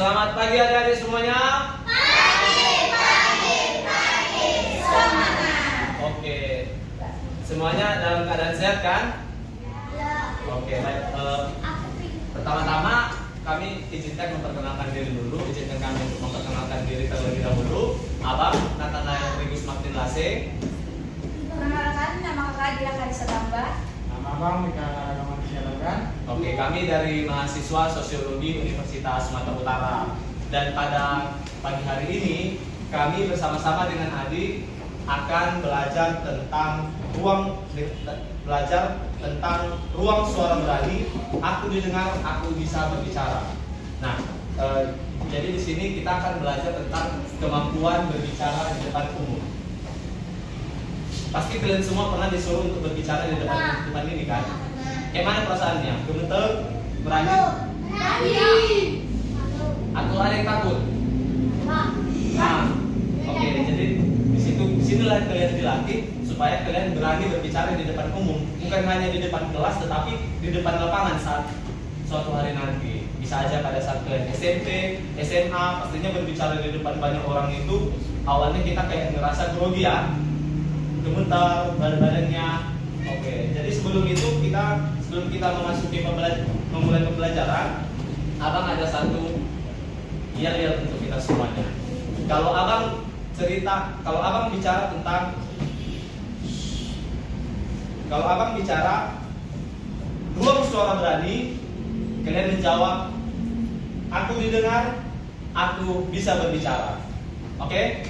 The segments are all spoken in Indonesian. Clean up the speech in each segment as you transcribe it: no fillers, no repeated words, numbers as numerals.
Selamat pagi adik-adik semuanya. Pagi, semangat. Oke, semuanya dalam keadaan sehat kan? Ya. Oke, baik. Pertama-tama kami izinkan memperkenalkan diri dulu. Izinkan kami untuk memperkenalkan diri terlebih dahulu. Abang Nathanael Regus Martin Lase. Perkenalkan, nama kakak Dila Karisa Tambah. Nama Abang Mika Agama Sialagan. Oke, kami dari mahasiswa Sosiologi Universitas Sumatera Utara. Dan pada pagi hari ini kami bersama-sama dengan Adi akan belajar tentang ruang suara berani. Aku didengar, aku bisa berbicara. Nah, jadi di sini kita akan belajar tentang kemampuan berbicara di depan umum. Pasti kalian semua pernah disuruh untuk berbicara di depan ini kan? Kayak mana perasaannya? Gemeter? Berani? Atau ada yang takut? Nah, oke, jadi disinilah kalian dilatih supaya kalian berani berbicara di depan umum, bukan hanya di depan kelas, tetapi di depan lapangan saat suatu hari nanti. Bisa aja pada saat kalian SMP, SMA, pastinya berbicara di depan banyak orang itu awalnya kita kayak ngerasa grogi ya, gemetar badannya. Oke, jadi sebelum kita memasuki memulai pembelajaran, abang ada satu yel-yel untuk kita semuanya. Kalau abang bicara ruang suara berani, kalian menjawab, aku didengar, aku bisa berbicara. Oke?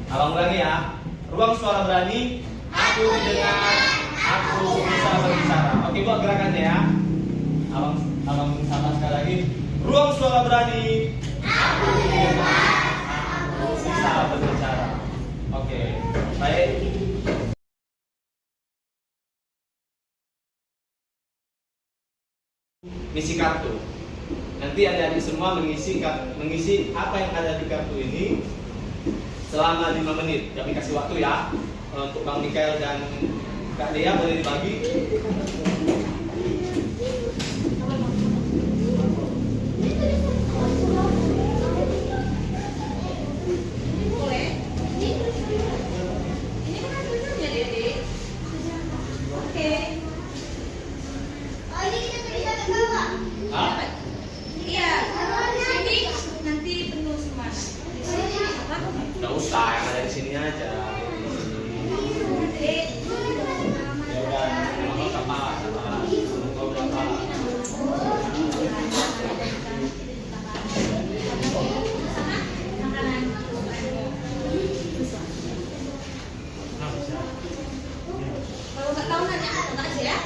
Abang ulangi ya. Ruang suara berani, aku didengar, aku bisa berbicara. Oke, buat gerakannya ya. Abang sama sekali lagi. Ruang suara berani, aku didengar, aku bisa berbicara. Oke, baik. Ngisi kartu. Nanti adik-adik semua mengisi apa yang ada di kartu ini selama 5 menit. Kami kasih waktu ya. Untuk Bang Mikael dan Kak Dea boleh dibagi. Nggak usah, yang ada di sini aja. Ya udah, mau apa? Mau berapa? Kalau nggak tahu nanya aja ya.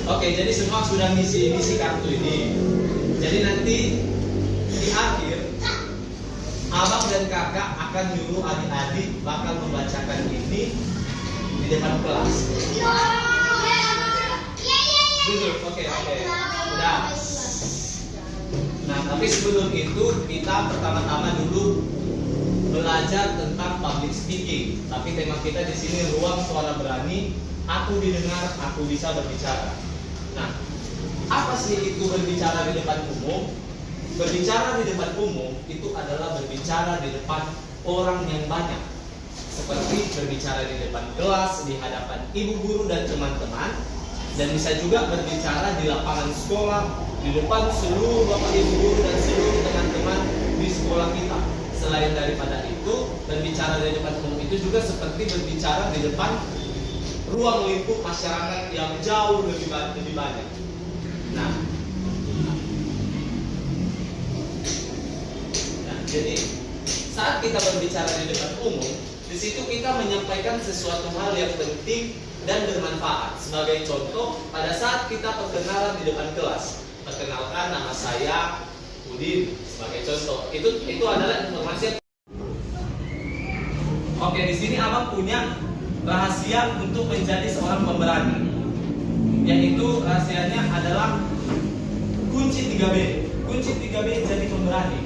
Oke, jadi semua sudah ngisi kartu ini. Jadi nanti di akhir abang dan kakak akan nyuruh adik-adik bakal membacakan ini di depan kelas. Duduk, oke. Udah. Nah, tapi sebelum itu kita pertama-tama dulu belajar tentang public speaking. Tapi tema kita di sini ruang suara berani. Aku didengar, aku bisa berbicara. Nah, apa sih itu berbicara di depan umum? Berbicara di depan umum itu adalah berbicara di depan orang yang banyak. Seperti berbicara di depan kelas, di hadapan ibu guru dan teman-teman. Dan bisa juga berbicara di lapangan sekolah, di depan seluruh bapak ibu guru dan seluruh teman-teman di sekolah kita. Selain daripada itu, berbicara di depan umum itu juga seperti berbicara di depan ruang lingkup masyarakat yang jauh lebih banyak. Nah, jadi saat kita berbicara di depan umum, di situ kita menyampaikan sesuatu hal yang penting dan bermanfaat. Sebagai contoh, pada saat kita perkenalan di depan kelas, perkenalkan nama saya Udin sebagai contoh. Itu adalah informasi. Oke, di sini abang punya rahasia untuk menjadi seorang pemberani, yaitu rahasianya adalah kunci 3B. Kunci 3B jadi pemberani.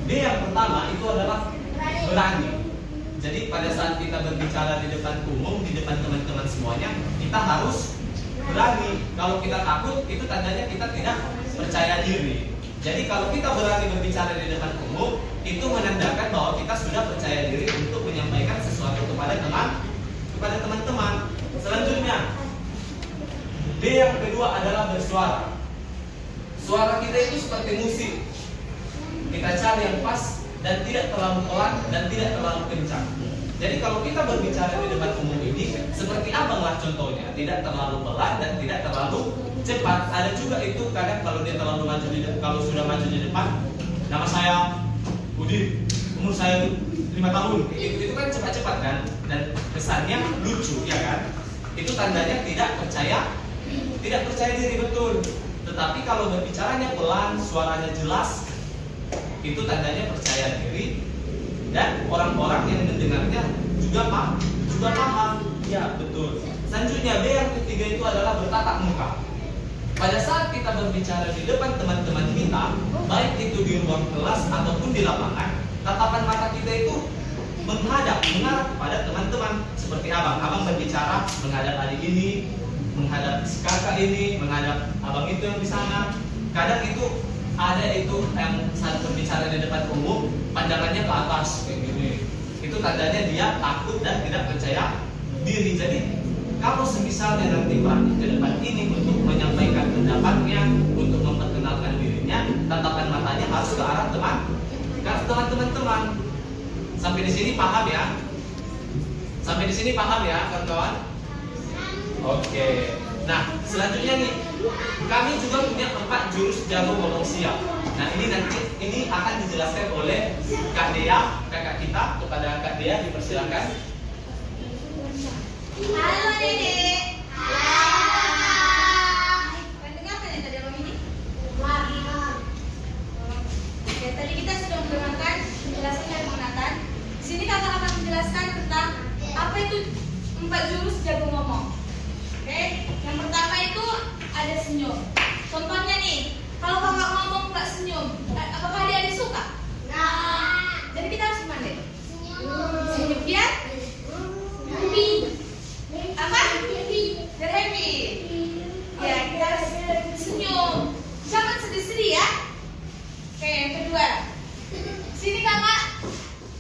B yang pertama itu adalah berani. Jadi pada saat kita berbicara di depan umum, di depan teman-teman semuanya, kita harus berani. Kalau kita takut, itu tandanya kita tidak percaya diri. Jadi kalau kita berani berbicara di depan umum, itu menandakan bahwa kita sudah percaya diri untuk menyampaikan sesuatu kepada teman-teman. Selanjutnya, B yang kedua adalah bersuara. Suara kita itu seperti musik. Kita cari yang pas dan tidak terlalu pelan dan tidak terlalu kencang. Jadi kalau kita berbicara di depan umum ini, seperti abang lah contohnya, tidak terlalu pelan dan tidak terlalu cepat. Ada juga itu kadang kalau dia terlalu maju kalau sudah maju di depan, nama saya Udin, umur saya 5 tahun. Itu kan cepat-cepat kan, dan kesannya lucu ya kan? Itu tandanya tidak percaya diri betul. Tetapi kalau berbicaranya pelan, suaranya jelas, itu tandanya percaya diri dan orang-orang yang mendengarnya juga paham. Ya, betul. Selanjutnya B yang ketiga itu adalah bertatap muka. Pada saat kita berbicara di depan teman-teman kita, baik itu di ruang kelas ataupun di lapangan, tatapan mata kita itu mengarah kepada teman-teman. Seperti abang berbicara menghadap adik ini, menghadap si kakak ini, menghadap abang itu yang di sana. Kadang itu ada itu yang saat berbicara di depan umum, pandangannya ke atas kayak gini. Itu tandanya dia takut dan tidak percaya diri. Jadi kalau semisalnya nanti praktik ke depan ini untuk menyampaikan pendapatnya, untuk memperkenalkan dirinya, tatapan matanya harus ke arah teman-teman. Sampai di sini paham ya? Sampai di sini paham ya, kawan-kawan? Oke. Nah, selanjutnya nih, kami juga punya 4 jurus jago ngomong siap. Nah, ini akan dijelaskan oleh Kak Dea, kakak kita. Kepada Kak Dea dipersilakan. Halo Dedek. Halo. Mendengarkan yang tadi abang ini? Oke, tadi kita sudah mendengarkan penjelasan dari Bang Nathan. Di sini kakak akan menjelaskan tentang apa itu 4 jurus jago ngomong. Oke, yang pertama itu ada senyum. Contohnya nih, kalau kakak ngomong nggak senyum, apakah dia suka? Nah, jadi kita harus gimana? Senyum dia? Happy. Apa? Biar happy. Ya, kita harus senyum. Jangan sedih-sedih ya. Oke, yang kedua. Sini kakak.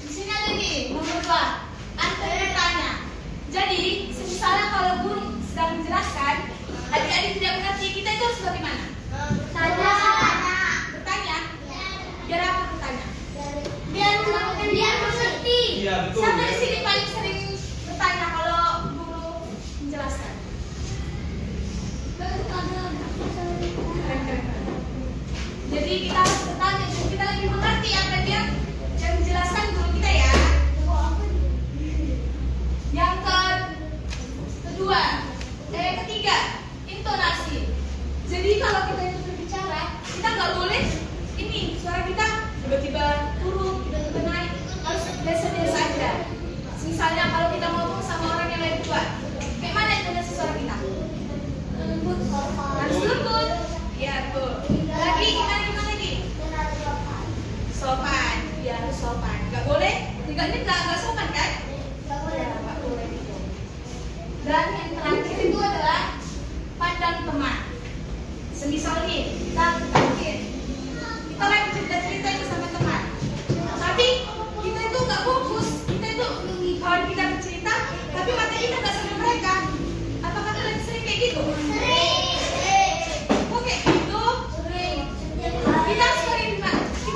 Di sini ada nih nomor 2. Antar bertanya. Jadi, misalnya kalau guru sedang menjelaskan, adik-adik tidak mengerti, kita itu harus bagaimana? Bertanya. Biar apa bertanya? Biar mengerti. Iya, betul. Siapa di sini paling sering bertanya kalau guru menjelaskan? Jadi kita harus bertanya, jadi kita lebih mengerti apa yang menjelaskan guru kita ya. Yang ketiga, intonasi. Jadi kalau kita itu berbicara, kita nggak boleh ini suara kita tiba-tiba turun, tiba-tiba naik, harus biasa-biasa aja. Misalnya kalau kita ngomong sama orang yang lebih tua, kayak mana intonasi suara kita? Lembut, harus lembut. Ya tuh. Lagi kita gimana lagi? Sopan, ya harus sopan. Nggak boleh, nggak sopan kan? Nggak boleh gitu. Dan yang terakhir itu adalah pandang teman. Semisal nih, kita lagi cerita-cerita itu sama teman. Tapi kita itu nggak fokus, kita itu kawan kita bercerita, tapi mata kita nggak sama mereka. Apakah kalian sering kayak gitu? Sering. Oke, gitu. Sering. Kita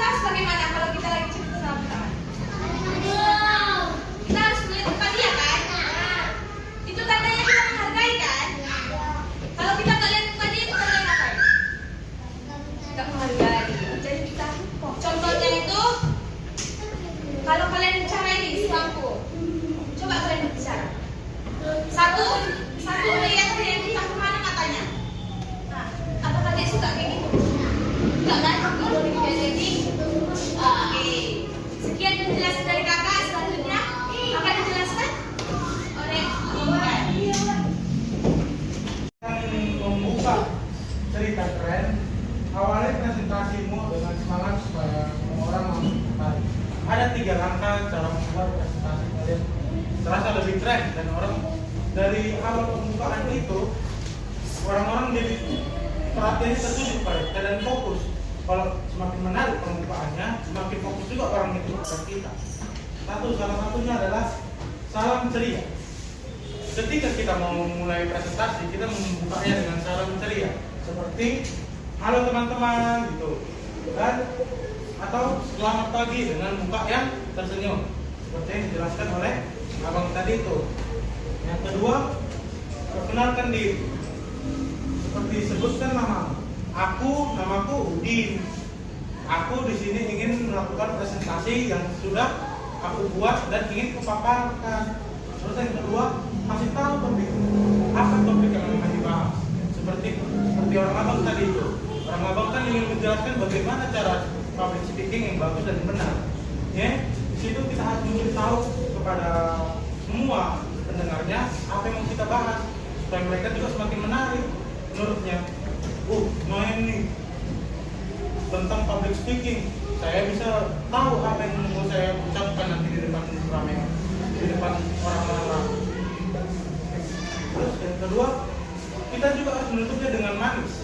harus bagaimana kalau kita lagi cerita sama teman? Kita harus melihat depan dia kan? Itu tandanya kita menghargai kan? Kalau kita nggak lihat depan dia, itu tandanya apa? Nggak menghargai. Jadi kita, contohnya itu, kalau kalian bicara ini di lampu, coba kalian berbicara. Satu lihat dia kita kemana matanya. Nah, apakah dia suka kayak gitu? boleh tidak jadi. Oke. Sekian penjelasan dari kakak. Selanjutnya akan dijelaskan oleh Intan. Membuka cerita keren, awali presentasimu dengan semangat supaya semua orang tertarik. Ada 3 langkah cara membuat presentasi kalian terasa lebih keren dan orang dari awal pembukaan itu orang-orang jadi perhatiannya tertuju pada kita dan fokus. Kalau semakin menarik pembukaannya, semakin fokus juga orang itu kepada kita. Salah satunya adalah salam ceria. Ketika kita mau memulai presentasi, kita membukanya dengan salam ceria, seperti halo teman-teman gitu, dan atau selamat pagi dengan muka yang tersenyum, seperti yang dijelaskan oleh abang tadi itu. Yang kedua, perkenalkan diri, seperti sebutkan nama. Namaku Udin. Aku di sini ingin melakukan presentasi yang sudah aku buat dan ingin kupaparkan. Terus yang kedua, kasih tahu topik apa topik yang akan dibahas. Seperti orang abang tadi itu. Orang abang kan ingin menjelaskan bagaimana cara public speaking yang bagus dan benar. Ya, di situ kita harus memberitahu kepada semua pendengarnya apa yang mau kita bahas supaya mereka juga semakin menarik menurutnya. Main nih tentang public speaking, saya bisa tahu apa yang mau saya ucapkan nanti di depan ramai, di depan orang-orang. Terus yang kedua, kita juga harus menutupnya dengan manis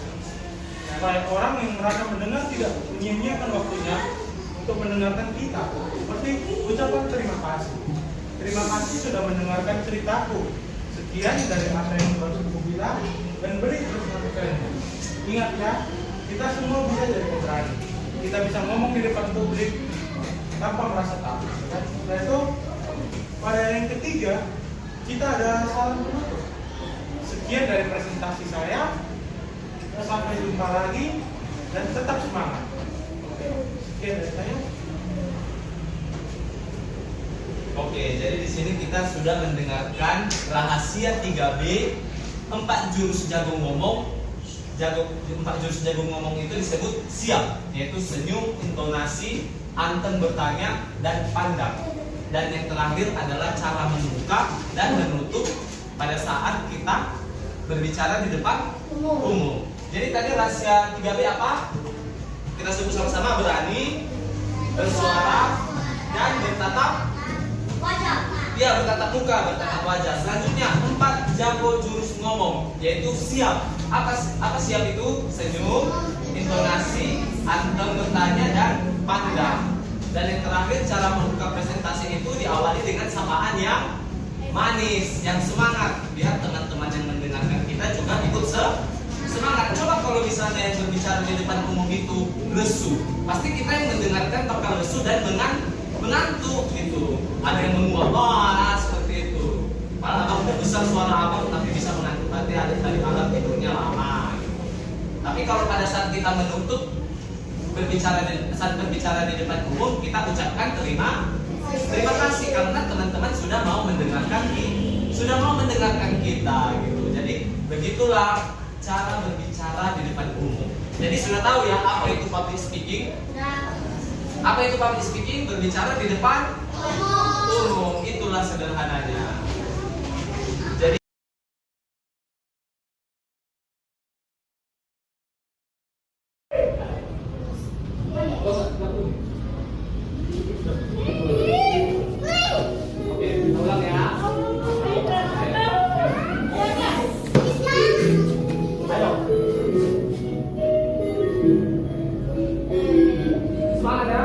supaya orang yang merasa mendengar tidak menyia-nyiakan waktunya untuk mendengarkan kita. Seperti ucapan terima kasih. Terima kasih sudah mendengarkan ceritaku. Sekian dari apa yang baru aku bilang dan beri terus masukannya. Ingat ya, kita semua bisa jadi pemberani. Kita bisa ngomong di depan publik tanpa merasa takut. Setelah itu, pada yang ketiga, kita ada salam penutup. Sekian dari presentasi saya. Sampai jumpa lagi dan tetap semangat. Sekian dari saya. Oke, jadi di sini kita sudah mendengarkan rahasia 3B, 4 jurus jago ngomong. 4 jurus jago ngomong itu disebut siap, yaitu senyum, intonasi, anteng bertanya, dan pandang. Dan yang terakhir adalah cara membuka dan menutup pada saat kita berbicara di depan umum. Jadi tadi rahasia 3B apa? Kita sebut sama-sama: berani, bersuara, dan bertatap Wajah. ya, bertatap muka, bertatap wajah. Selanjutnya 4 jago jurus ngomong, yaitu siap. Apa siap itu? Senyum, intonasi, anteng bertanya, dan pandang. Dan yang terakhir, cara membuka presentasi itu diawali dengan sapaan yang manis, yang semangat, biar teman-teman yang mendengarkan kita juga ikut semangat. Coba kalau misalnya yang berbicara di depan umum itu lesu, pasti kita yang mendengarkan bakal lesu dan mengantuk gitu. Ada yang menguap seperti itu. Malah abang udah besar suara abang tapi bisa mengantuk, berarti ada dari malam tidurnya lama gitu. Tapi kalau pada saat kita menutup saat berbicara di depan umum, kita ucapkan terima kasih karena teman-teman sudah mau mendengarkan kita gitu. Jadi begitulah cara berbicara di depan umum. Jadi sudah tahu ya apa itu public speaking? Apa itu public speaking? Berbicara di depan umum. Itulah sederhananya. Jadi oke, kita ulang ya. Ayo. Semangat ya.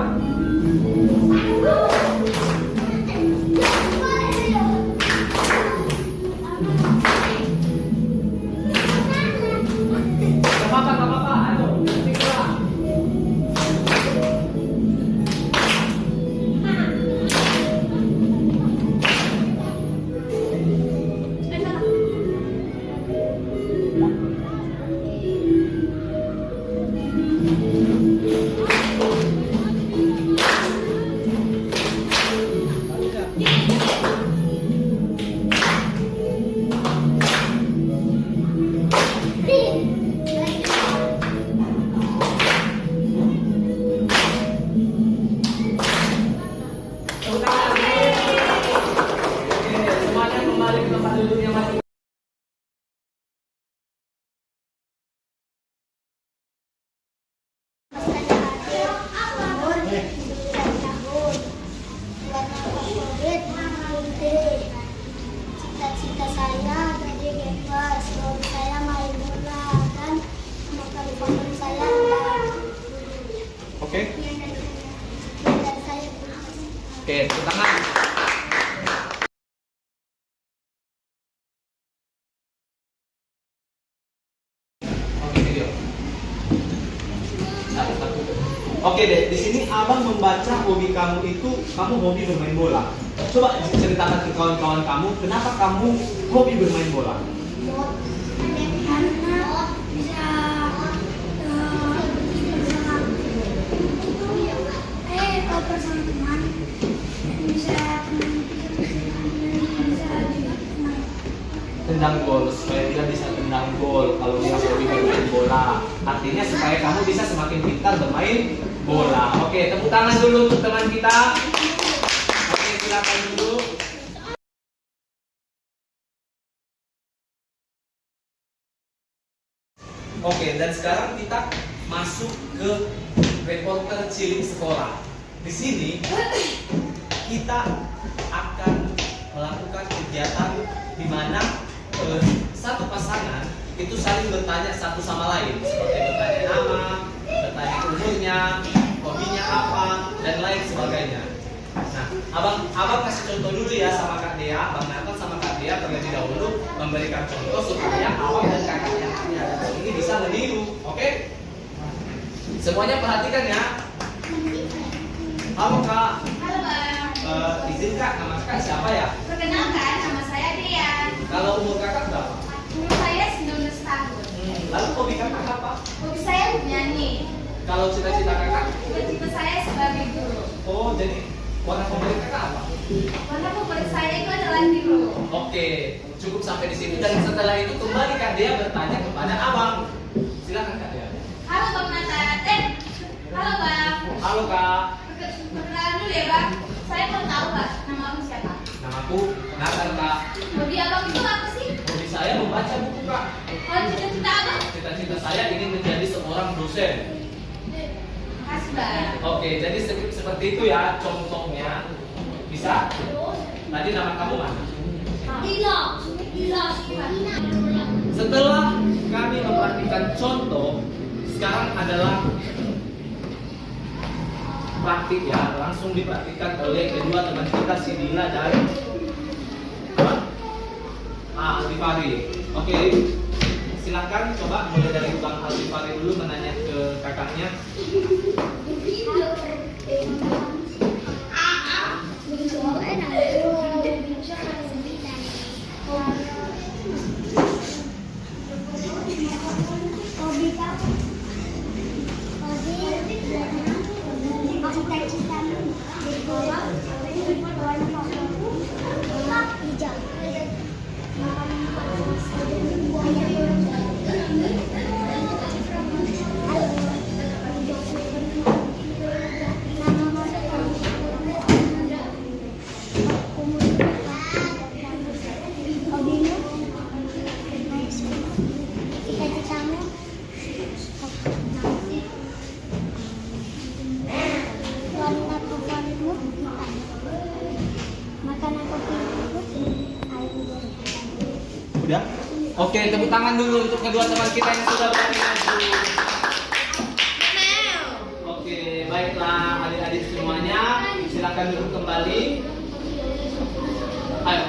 duduknya masing. Cita-cita saya jadi gamers, hobi saya main bola dan makanan favorit saya adalah Oke. dan saya Oke, tepuk tangan. Oke, video. Satu. Oke deh, di sini abang membaca hobi kamu itu, kamu hobi bermain bola. Coba ceritakan ke kawan-kawan kamu, kenapa kamu hobi bermain bola? karena bisa bersama teman bisa juga tenang. Tendang gol, supaya dia bisa tendang gol kalau dia hobi bermain bola. Artinya supaya kamu bisa semakin pintar bermain bola. Oke, tepuk tangan dulu untuk teman kita. Oke, silakan dulu. Oke, dan sekarang kita masuk ke reporter cilik sekolah. Di sini kita akan melakukan kegiatan di mana satu pasangan itu saling bertanya satu sama lain, seperti bertanya nama, bertanya umurnya, hobinya apa, dan lain sebagainya. Nah, abang kasih contoh dulu ya sama Kak Dea, Bang Nathan sama Kak Dea terlebih dahulu memberikan contoh supaya abang dan kakaknya ini bisa meniru, oke? Semuanya perhatikan ya. Halo Kak, Halo Bang. izin Kak, nama Kakak siapa ya? Perkenalkan, nama saya Dea. Kalau umur Kakak berapa? Umur saya 19 tahun. Lalu hobi Kakak apa? Hobi saya bernyanyi. Kalau cita-cita Kakak? Cita-cita saya sebagai guru. Oh, jadi warna favorit Kakak apa? Warna favorit saya itu adalah biru. Oke, cukup sampai di sini dan setelah itu kembali Kak Dea bertanya kepada abang. Silakan Kak Dea. Halo Bang Nathan. Halo Bang. Halo Kak, Perkenalan dulu ya Bang. Saya mau tahu Bang, nama abang siapa? namaku Nathan Kak. Hobi abang itu apa sih? Hobi saya membaca buku Kak. Kalau cita-cita abang? Cita-cita saya ingin menjadi seorang dosen. Makasih Bang. Oke, jadi seperti itu ya contohnya. Bisa? Tadi nama kamu mana? Dila. Setelah kami memperhatikan contoh, sekarang adalah praktik ya, langsung dipraktikkan oleh kedua teman kita si Dila dan Alfifari. Oke, silakan coba mulai dari Bang Alfifari dulu menanya ke kakaknya. Hobi kamu? Cita-citamu jadi bola, warna favorit hijau. Hobimu? Cita-citamu? Warna favoritmu? Makanan favoritmu? Udah? Oke, tepuk tangan dulu untuk kedua teman kita yang sudah berani maju. Oke, baiklah adik-adik semuanya, silakan duduk kembali. Ayo.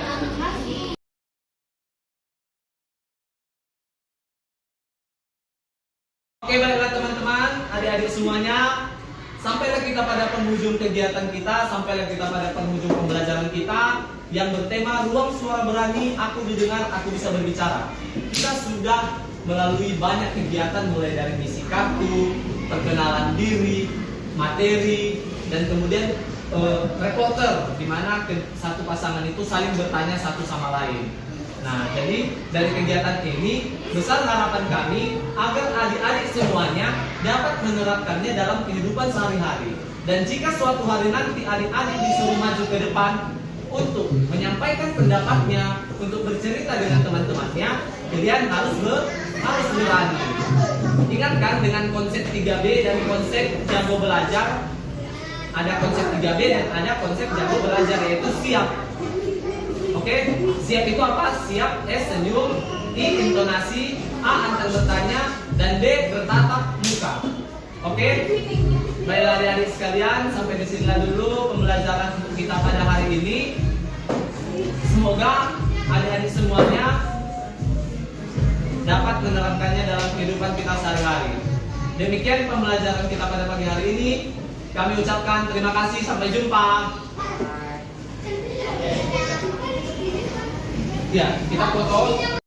Oke, baiklah teman-teman, adik-adik semuanya, sampailah kita pada penghujung kegiatan kita, sampailah kita pada penghujung pembelajaran kita yang bertema ruang suara berani, aku didengar, aku bisa berbicara. Kita sudah melalui banyak kegiatan mulai dari misi kartu, perkenalan diri, materi, dan kemudian reporter, di mana satu pasangan itu saling bertanya satu sama lain. Nah, jadi dari kegiatan ini besar harapan kami agar adik-adik semuanya dapat menerapkannya dalam kehidupan sehari-hari. Dan jika suatu hari nanti adik-adik disuruh maju ke depan, untuk menyampaikan pendapatnya, untuk bercerita dengan teman-temannya, kalian harus berani. Ingatkan dengan konsep 3B dan konsep jago belajar. Ada konsep 3B dan ada konsep jago belajar, yaitu siap. Oke, siap itu apa? Siap, S senyum, I intonasi, A antar bertanya, dan D bertatap muka. Oke, baiklah adik-adik sekalian, sampai di sini dulu pembelajaran untuk kita pada hari ini. Semoga adik-adik semuanya dapat menerapkannya dalam kehidupan kita sehari-hari. Demikian pembelajaran kita pada pagi hari ini. Kami ucapkan terima kasih, sampai jumpa. Ya, kita foto.